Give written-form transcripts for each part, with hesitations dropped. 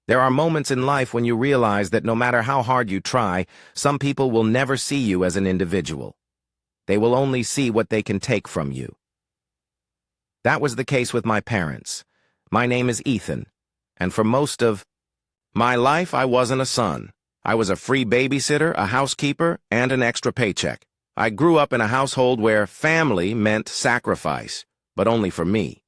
There are moments in life when you realize that no matter how hard you try, some people will never see you as an individual. They will only see what they can take from you. That was the case with my parents. My name is Ethan, and for most of my life I wasn't a son. I was a free babysitter, a housekeeper, and an extra paycheck. I grew up in a household where family meant sacrifice, but only for me.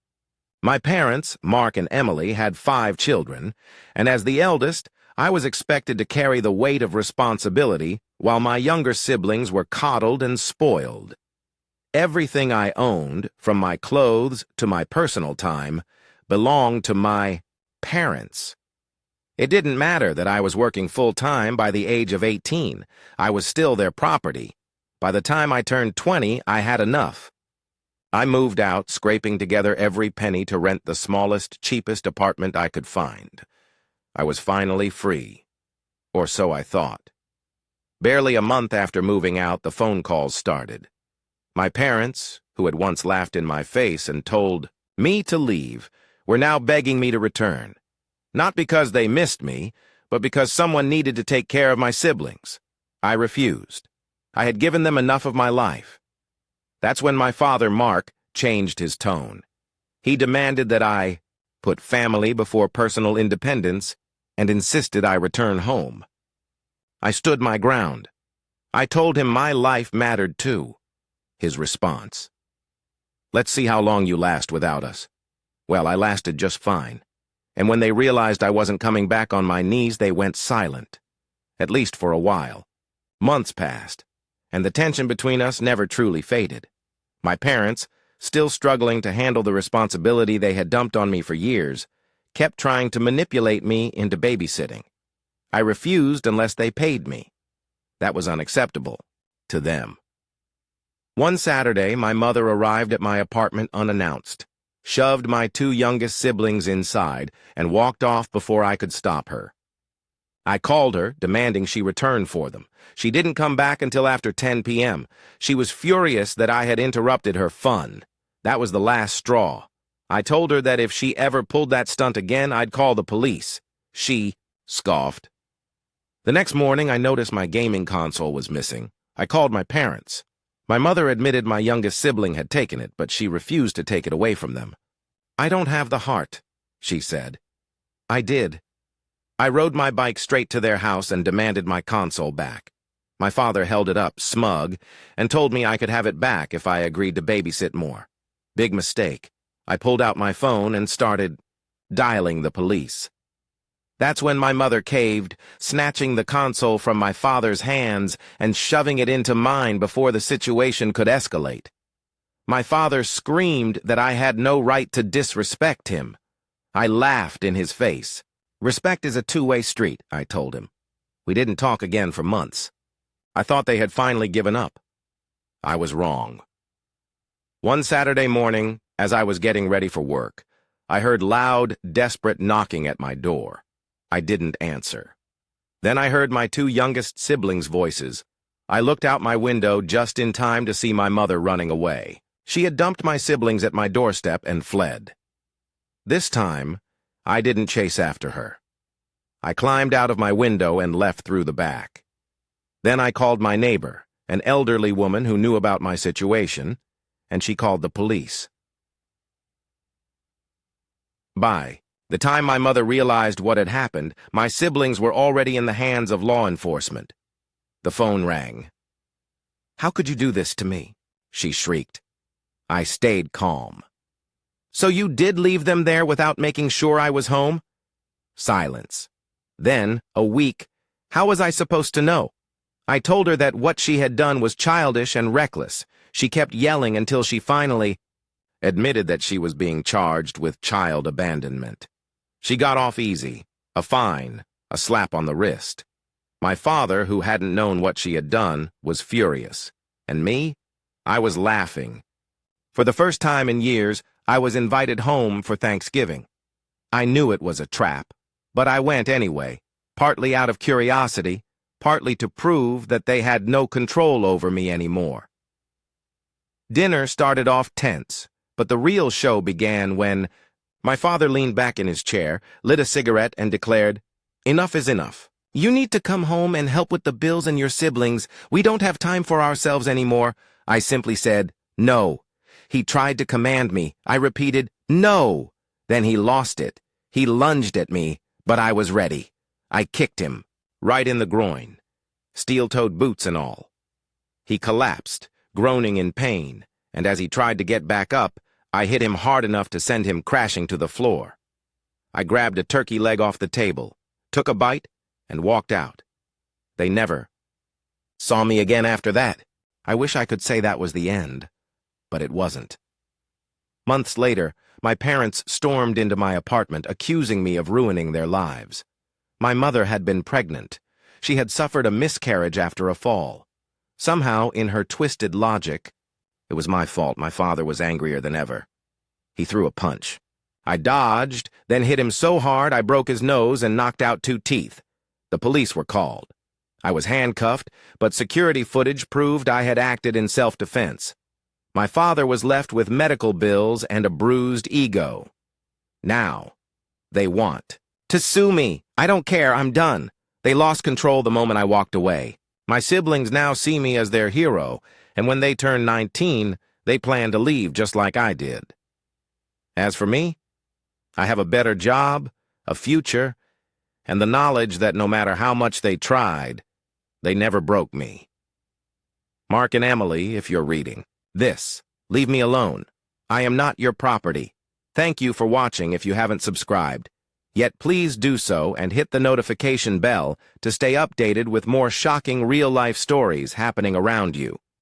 My parents, Mark and Emily, had 5 children, and as the eldest, I was expected to carry the weight of responsibility while my younger siblings were coddled and spoiled. Everything I owned, from my clothes to my personal time, belonged to my parents. It didn't matter that I was working full-time by the age of 18. I was still their property. By the time I turned 20, I had enough. I moved out, scraping together every penny to rent the smallest, cheapest apartment I could find. I was finally free. Or so I thought. Barely a month after moving out, the phone calls started. My parents, who had once laughed in my face and told me to leave, were now begging me to return. Not because they missed me, but because someone needed to take care of my siblings. I refused. I had given them enough of my life. That's when my father, Mark, changed his tone. He demanded that I put family before personal independence and insisted I return home. I stood my ground. I told him my life mattered too. His response: "Let's see how long you last without us." Well, I lasted just fine. And when they realized I wasn't coming back on my knees, they went silent. At least for a while. Months passed, and the tension between us never truly faded. My parents, still struggling to handle the responsibility they had dumped on me for years, kept trying to manipulate me into babysitting. I refused unless they paid me. That was unacceptable to them. One Saturday, my mother arrived at my apartment unannounced, shoved my 2 youngest siblings inside, and walked off before I could stop her. I called her, demanding she return for them. She didn't come back until after 10 p.m. She was furious that I had interrupted her fun. That was the last straw. I told her that if she ever pulled that stunt again, I'd call the police. She scoffed. The next morning, I noticed my gaming console was missing. I called my parents. My mother admitted my youngest sibling had taken it, but she refused to take it away from them. "I don't have the heart," she said. I did. I rode my bike straight to their house and demanded my console back. My father held it up, smug, and told me I could have it back if I agreed to babysit more. Big mistake. I pulled out my phone and started dialing the police. That's when my mother caved, snatching the console from my father's hands and shoving it into mine before the situation could escalate. My father screamed that I had no right to disrespect him. I laughed in his face. "Respect is a two-way street," I told him. We didn't talk again for months. I thought they had finally given up. I was wrong. One Saturday morning, as I was getting ready for work, I heard loud, desperate knocking at my door. I didn't answer. Then I heard my 2 youngest siblings' voices. I looked out my window just in time to see my mother running away. She had dumped my siblings at my doorstep and fled. This time, I didn't chase after her. I climbed out of my window and left through the back. Then I called my neighbor, an elderly woman who knew about my situation, and she called the police. By the time my mother realized what had happened, my siblings were already in the hands of law enforcement. The phone rang. "How could you do this to me?" she shrieked. I stayed calm. "So you did leave them there without making sure I was home?" Silence. Then, a week. How was I supposed to know? I told her that what she had done was childish and reckless. She kept yelling until she finally admitted that she was being charged with child abandonment. She got off easy, a fine, a slap on the wrist. My father, who hadn't known what she had done, was furious. And me? I was laughing. For the first time in years, I was invited home for Thanksgiving. I knew it was a trap, but I went anyway, partly out of curiosity, partly to prove that they had no control over me anymore. Dinner started off tense, but the real show began when My father leaned back in his chair, lit a cigarette, and declared, "Enough is enough. You need to come home and help with the bills and your siblings. We don't have time for ourselves anymore." I simply said, "No." He tried to command me. I repeated, "No." Then he lost it. He lunged at me, but I was ready. I kicked him, right in the groin, steel-toed boots and all. He collapsed, groaning in pain, and as he tried to get back up, I hit him hard enough to send him crashing to the floor. I grabbed a turkey leg off the table, took a bite, and walked out. They never saw me again after that. I wish I could say that was the end, but it wasn't. Months later, my parents stormed into my apartment, accusing me of ruining their lives. My mother had been pregnant. She had suffered a miscarriage after a fall. Somehow, in her twisted logic, it was my fault. My father was angrier than ever. He threw a punch. I dodged, then hit him so hard I broke his nose and knocked out 2 teeth. The police were called. I was handcuffed, but security footage proved I had acted in self-defense. My father was left with medical bills and a bruised ego. Now, they want to sue me. I don't care, I'm done. They lost control the moment I walked away. My siblings now see me as their hero, and when they turn 19, they plan to leave just like I did. As for me, I have a better job, a future, and the knowledge that no matter how much they tried, they never broke me. Mark and Emily, if you're reading this, leave me alone. I am not your property. Thank you for watching if you haven't subscribed. Yet please do so and hit the notification bell to stay updated with more shocking real-life stories happening around you.